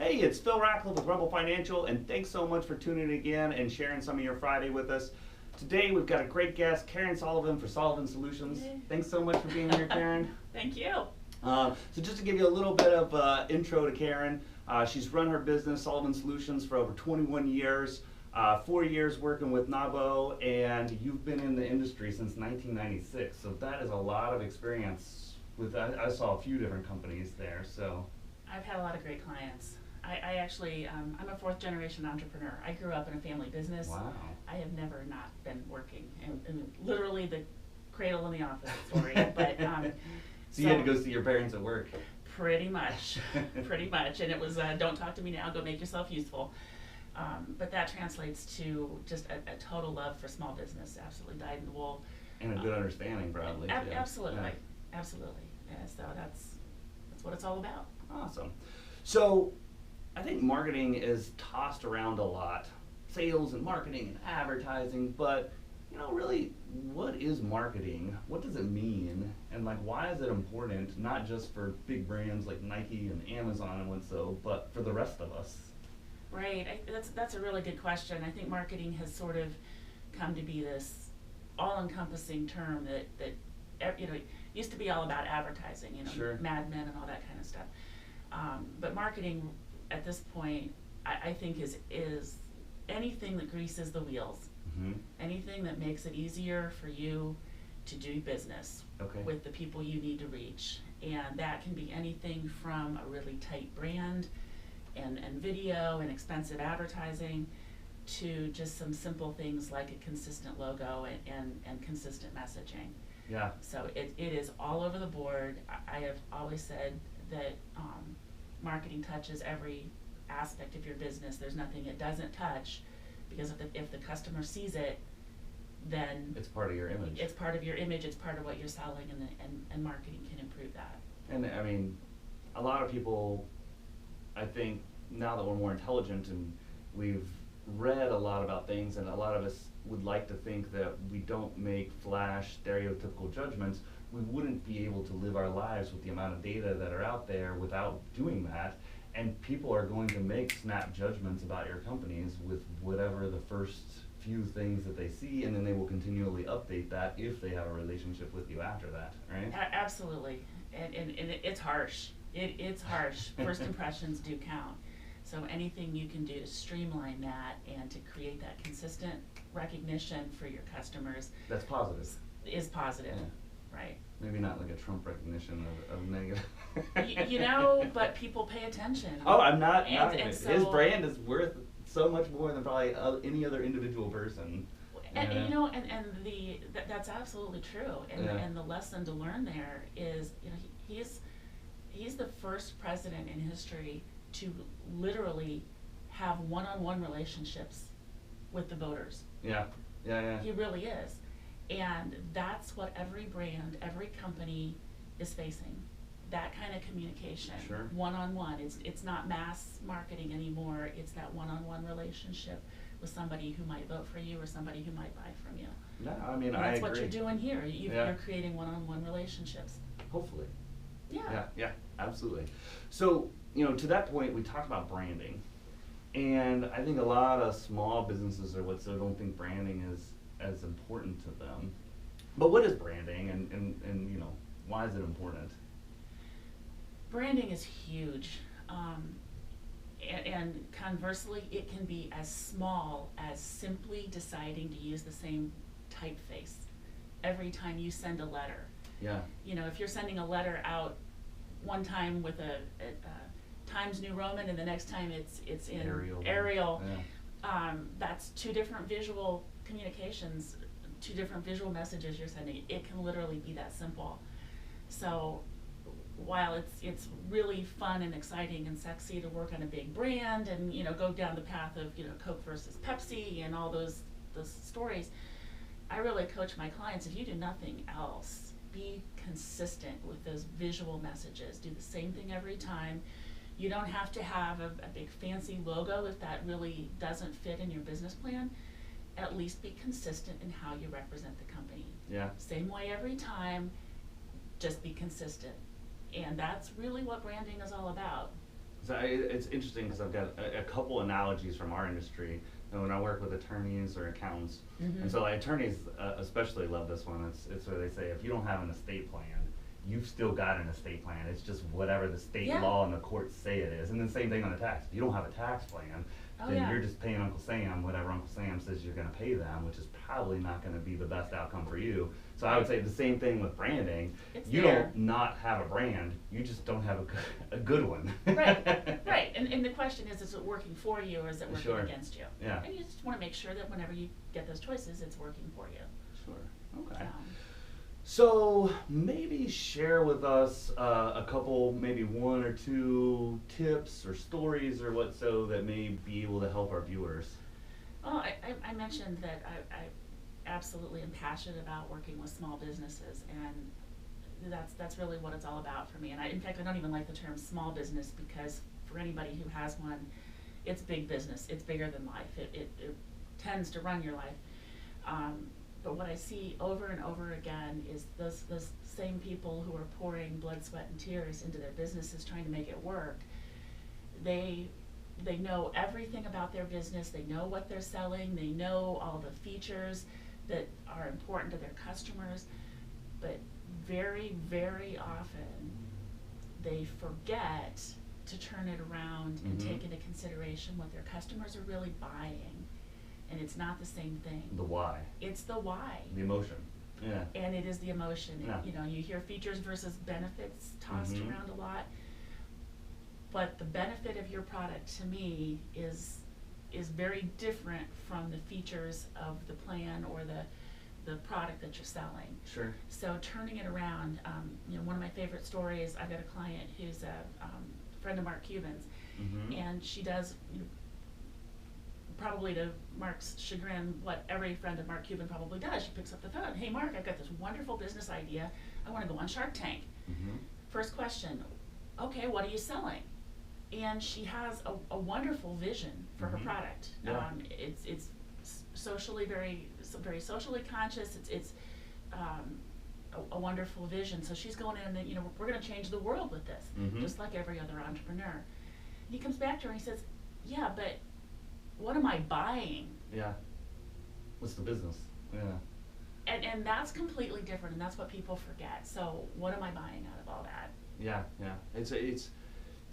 Hey, it's Phil Ratcliffe with Rebel Financial, and thanks so much for tuning in again and sharing some of your Friday with us. Today we've got a great guest, Karen Sullivan for Sullivan Solutions. Yay. Thanks so much for being here, Karen. Thank you. So just to give you a little bit of intro to Karen, she's run her business, Sullivan Solutions, for over 21 years, 4 years working with Nabo, and you've been in the industry since 1996, so that is a lot of experience. I saw a few different companies there, so. I've had a lot of great clients. I actually, I'm a fourth generation entrepreneur. I grew up in a family business. Wow. I have never not been working, and literally the cradle in the office story. But so you had to go see your parents at work. Pretty much, pretty much. And it was, don't talk to me now, go make yourself useful. But that translates to just a total love for small business, absolutely dyed in the wool. And a good understanding, probably. Absolutely, yeah. Absolutely. Yeah, so that's what it's all about. Awesome. So I think marketing is tossed around a lot, sales and marketing and advertising, but really, what is marketing? What does it mean? And why is it important, not just for big brands like Nike and Amazon and so, but for the rest of us? Right, that's a really good question. I think marketing has sort of come to be this all-encompassing term that used to be all about advertising, Sure. Mad Men and all that kind of stuff. But marketing at this point, I think is anything that greases the wheels, anything that makes it easier for you to do business with the people you need to reach. And that can be anything from a really tight brand and video and expensive advertising to just some simple things like a consistent logo and consistent messaging. Yeah. So it is all over the board. I have always said that marketing touches every aspect of your business. There's nothing it doesn't touch, because if the customer sees it, then it's part of your image. It's part of your image. It's part of what you're selling, and marketing can improve that. And I mean, a lot of people, I think, now that we're more intelligent and we've read a lot about things, and a lot of us would like to think that we don't make flash stereotypical judgments, we wouldn't be able to live our lives with the amount of data that are out there without doing that. And people are going to make snap judgments about your companies with whatever the first few things that they see, and then they will continually update that if they have a relationship with you after that, right? Absolutely, and it's harsh. It's harsh. First impressions do count. So anything you can do to streamline that and to create that consistent recognition for your customers, that's positive. Is positive, yeah. Right? Maybe not like a Trump recognition of negative. But people pay attention. Oh, I'm not. And so, his brand is worth so much more than probably any other individual person. And that's absolutely true. And the lesson to learn there is, he's the first president in history to literally have one-on-one relationships with the voters. Yeah. He really is. And that's what every brand, every company is facing. That kind of communication. Sure. One-on-one. It's not mass marketing anymore. It's that one-on-one relationship with somebody who might vote for you or somebody who might buy from you. Yeah, I mean, and I agree. That's what you're doing here. You're creating one-on-one relationships. Hopefully. Yeah. Yeah, absolutely. So, to that point, we talked about branding. And I think a lot of small businesses don't think branding is as important to them. But what is branding, and why is it important? Branding is huge. And conversely, it can be as small as simply deciding to use the same typeface every time you send a letter. Yeah. If you're sending a letter out one time with a Times New Roman and the next time it's in Arial, yeah. That's two different visual communications, two different visual messages you're sending. It can literally be that simple. So while it's really fun and exciting and sexy to work on a big brand and go down the path of Coke versus Pepsi and all those stories, I really coach my clients, if you do nothing else, be consistent with those visual messages. Do the same thing every time. You don't have to have a big fancy logo if that really doesn't fit in your business plan. At least be consistent in how you represent the company. Yeah. Same way every time, just be consistent. And that's really what branding is all about. So it's interesting because I've got a couple analogies from our industry. And when I work with attorneys or accountants, and so like attorneys especially love this one. It's where they say if you don't have an estate plan, you've still got an estate plan. It's just whatever the state law and the courts say it is. And then same thing on the tax. If you don't have a tax plan, then you're just paying Uncle Sam whatever Uncle Sam says you're going to pay them, which is probably not going to be the best outcome for you. So I would say the same thing with branding. You don't not have a brand, you just don't have a good one. Right. And the question is it working for you or is it working against you? Yeah. And you just want to make sure that whenever you get those choices, it's working for you. Sure. Okay. So maybe share with us a couple, maybe one or two tips or stories or what so that may be able to help our viewers. Well, I mentioned that I absolutely am passionate about working with small businesses, and that's really what it's all about for me. And in fact, I don't even like the term small business because for anybody who has one, it's big business. It's bigger than life. It tends to run your life. But what I see over and over again is those same people who are pouring blood, sweat, and tears into their businesses trying to make it work. They know everything about their business. They know what they're selling. They know all the features that are important to their customers. But very, very often they forget to turn it around and take into consideration what their customers are really buying. And it's not the same thing. The why. It's the why. The emotion. Yeah. And it is the emotion. Yeah. You know, you hear features versus benefits tossed around a lot. But the benefit of your product to me is very different from the features of the plan or the product that you're selling. Sure. So turning it around, you know, one of my favorite stories, I've got a client who's a friend of Mark Cuban's, and she does, you know, probably to Mark's chagrin, what every friend of Mark Cuban probably does. She picks up the phone. Hey, Mark, I've got this wonderful business idea. I want to go on Shark Tank. First question, okay, what are you selling? And she has a wonderful vision for her product. Yeah. It's socially very socially conscious. It's a wonderful vision. So she's going in and, you know, we're going to change the world with this, just like every other entrepreneur. He comes back to her and he says, yeah, but what am I buying? Yeah. What's the business? Yeah. And that's completely different, and that's what people forget. So what am I buying out of all that? Yeah.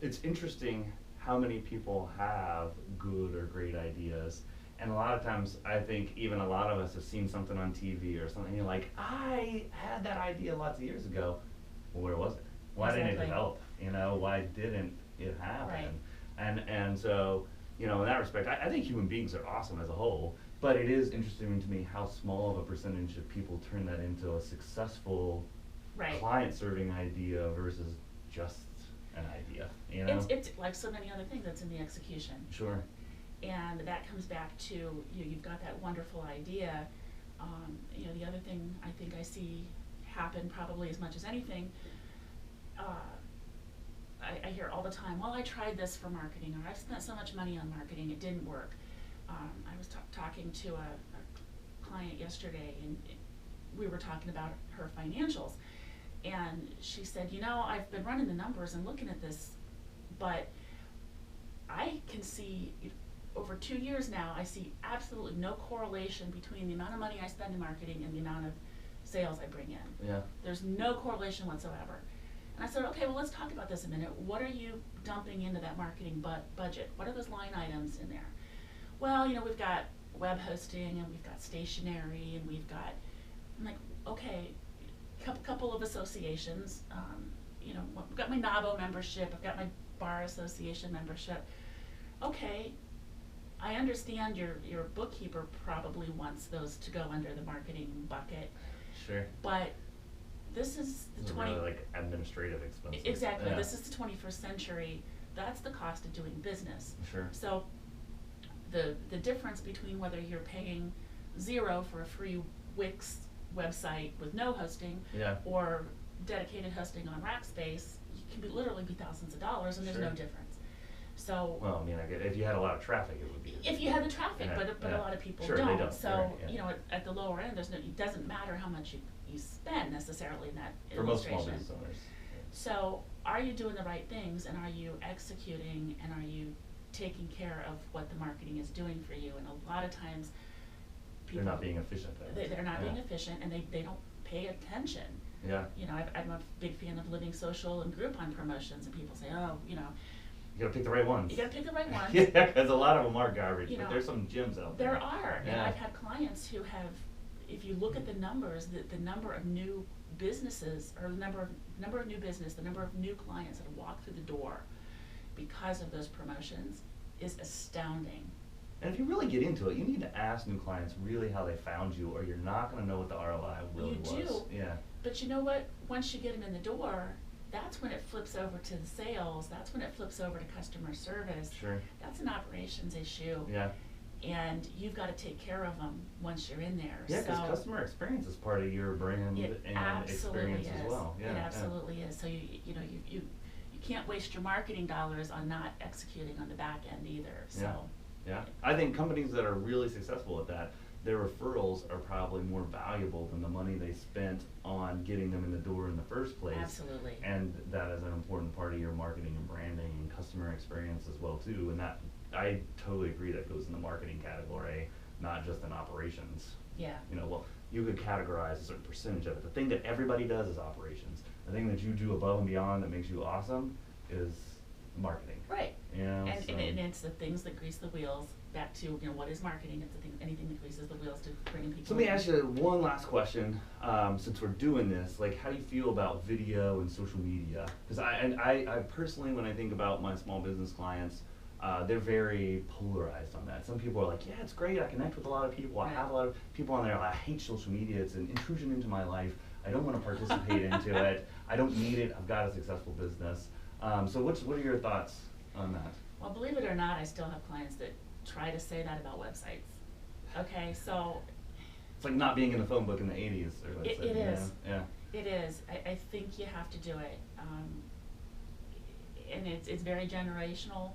It's interesting how many people have good or great ideas, and a lot of times I think even a lot of us have seen something on TV or something. You're like, I had that idea lots of years ago. Well, where was it? Why didn't it develop? You know, why didn't it happen? Right. And so, you know, in that respect, I think human beings are awesome as a whole, but it is interesting to me how small of a percentage of people turn that into a successful client-serving idea versus just an idea, you know? It's like so many other things, that's in the execution. Sure. And that comes back to, you've got that wonderful idea. You know, the other thing I think I see happen probably as much as anything, I hear all the time, well, I tried this for marketing, or I've spent so much money on marketing, it didn't work. I was talking to a client yesterday, and we were talking about her financials, and she said, you know, I've been running the numbers and looking at this, but I can see, over 2 years now, I see absolutely no correlation between the amount of money I spend in marketing and the amount of sales I bring in. Yeah. There's no correlation whatsoever. And I said, okay, well, let's talk about this a minute. What are you dumping into that marketing budget? What are those line items in there? Well, you know, we've got web hosting, and we've got stationery, and we've got, I'm like, okay, couple of associations. You know, I've got my NABO membership, I've got my Bar Association membership. Okay, I understand your bookkeeper probably wants those to go under the marketing bucket. Sure. But this is the really like administrative expenses. Exactly. Yeah. This is the 21st century. That's the cost of doing business. Sure. So the difference between whether you're paying $0 for a free Wix website with no hosting, or dedicated hosting on Rackspace, can literally be thousands of dollars, and there's no difference. So, well, I mean, if you had a lot of traffic, it would be. If you had the traffic, but a lot of people don't. They don't. So, you know, at the lower end, it doesn't matter how much you spend necessarily in that for most illustration. small business owners. So are you doing the right things, and are you executing, and are you taking care of what the marketing is doing for you? And a lot of times people, They're not being efficient at it. they're not Yeah. being efficient, and they don't pay attention. Yeah. You know, I'm a big fan of Living Social and Groupon promotions, and people say, oh, you know, You gotta pick the right ones. you gotta pick the right ones. Yeah, because a lot of them are garbage, You but know, there's some gems out there. There are, and Yeah. I've had clients who have, if you look at the numbers, the number of new businesses, or the number of new business, the number of new clients that have walked through the door because of those promotions is astounding. And if you really get into it, you need to ask new clients really how they found you, or you're not gonna know what the ROI really was. You do. Yeah. But you know what? Once you get them in the door, that's when it flips over to the sales. That's when it flips over to customer service. Sure. That's an operations issue. Yeah. And you've got to take care of them once you're in there. Yeah, because So customer experience is part of your brand it and absolutely experience is. as well. Yeah. It yeah. absolutely is. So you can't waste your marketing dollars on not executing on the back end either. So Yeah. Yeah, I think companies that are really successful at that, their referrals are probably more valuable than the money they spent on getting them in the door in the first place. Absolutely. And that is an important part of your marketing and branding and customer experience as well too. And that, I totally agree, that goes in the marketing category, not just in operations. Yeah. You know, well, you could categorize a certain percentage of it. The thing that everybody does is operations. The thing that you do above and beyond that makes you awesome is marketing. Right. You know, And, so. and it's the things that grease the wheels. Back to, you know, what is marketing? It's the thing, anything that greases the wheels to bring people. So let me in. ask you one last question. Since we're doing this, like, how do you feel about video and social media? Because I personally, when I think about my small business clients, they're very polarized on that. Some people are like, yeah, it's great. I connect with a lot of people. I Right. have a lot of people on there. I hate social media. It's an intrusion into my life. I don't want to participate into it. I don't need it. I've got a successful business. So what are your thoughts on that? Well, believe it or not, I still have clients that try to say that about websites. Okay, so It's like not being in the phone book in the 80s. Or let's say, it you know? is. Yeah. It is. I think you have to do it. And it's very generational.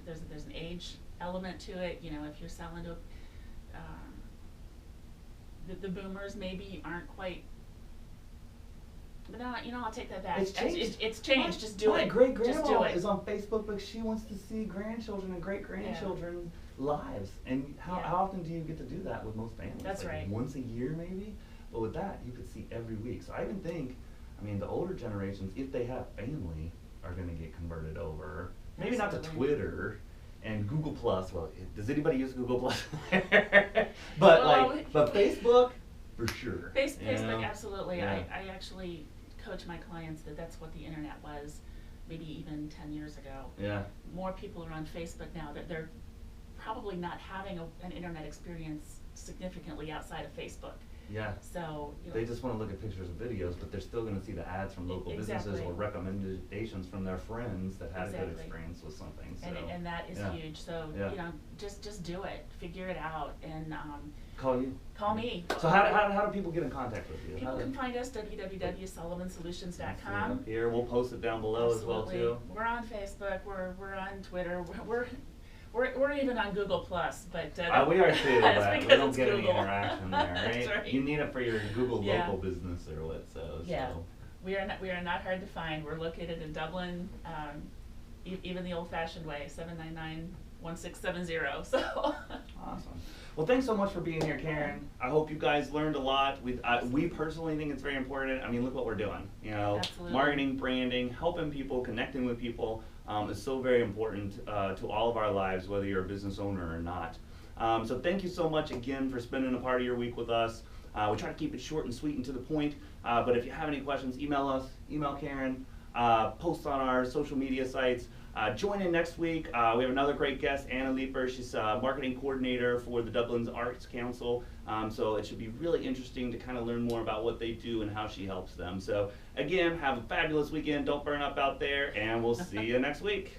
There's an age element to it. You know, if you're selling to the boomers maybe aren't quite. But no, you know, I'll take that back. It's changed. It's changed. Just do my it. My great Just do grandma it. is on Facebook because she wants to see grandchildren and great grandchildren's lives. And how often do you get to do that with most families? That's like right. Once a year maybe? But with that, you could see every week. So I even think, I mean, the older generations, if they have family, are going to get converted over. Maybe not to Absolutely. Twitter and Google Plus. Well, does anybody use Google Plus? But Well, but Facebook, for sure. Facebook, absolutely. Yeah. I actually coach my clients that that's what the internet was, maybe even 10 years ago. Yeah. More people are on Facebook now. They're probably not having an internet experience significantly outside of Facebook. Yeah. So, you know, They just want to look at pictures and videos, but they're still going to see the ads from local businesses Exactly. or recommendations from their friends that had a good Exactly. experience with something. So and that is yeah. huge. So, Yeah. you know, just do it. Figure it out, and Call you. call me. So how do people get in contact with you? People How can do- find us Let's see www.sullivensolutions.com. up here. We'll post it down below as well Absolutely. too. We're on Facebook. We're on Twitter. We're even on Google Plus, but We are too, that's but we because don't it's get Google. any interaction there, That's right? right. You need it for your Google Yeah. local business or what, so. Yeah, we are not hard to find. We're located in Dublin, even the old-fashioned way, 799-1670. So. Awesome. Well, thanks so much for being here, Karen. I hope you guys learned a lot. We personally think it's very important. I mean, look what we're doing. You know, Absolutely. marketing, branding, helping people, connecting with people is so very important to all of our lives, whether you're a business owner or not. So thank you so much again for spending a part of your week with us. We try to keep it short and sweet and to the point. But if you have any questions, email us, email Karen, post on our social media sites. Join in next week. We have another great guest, Anna Leeper. She's marketing coordinator for the Dublin's Arts Council. So it should be really interesting to kind of learn more about what they do and how she helps them. So again, have a fabulous weekend. Don't burn up out there, and we'll see you next week.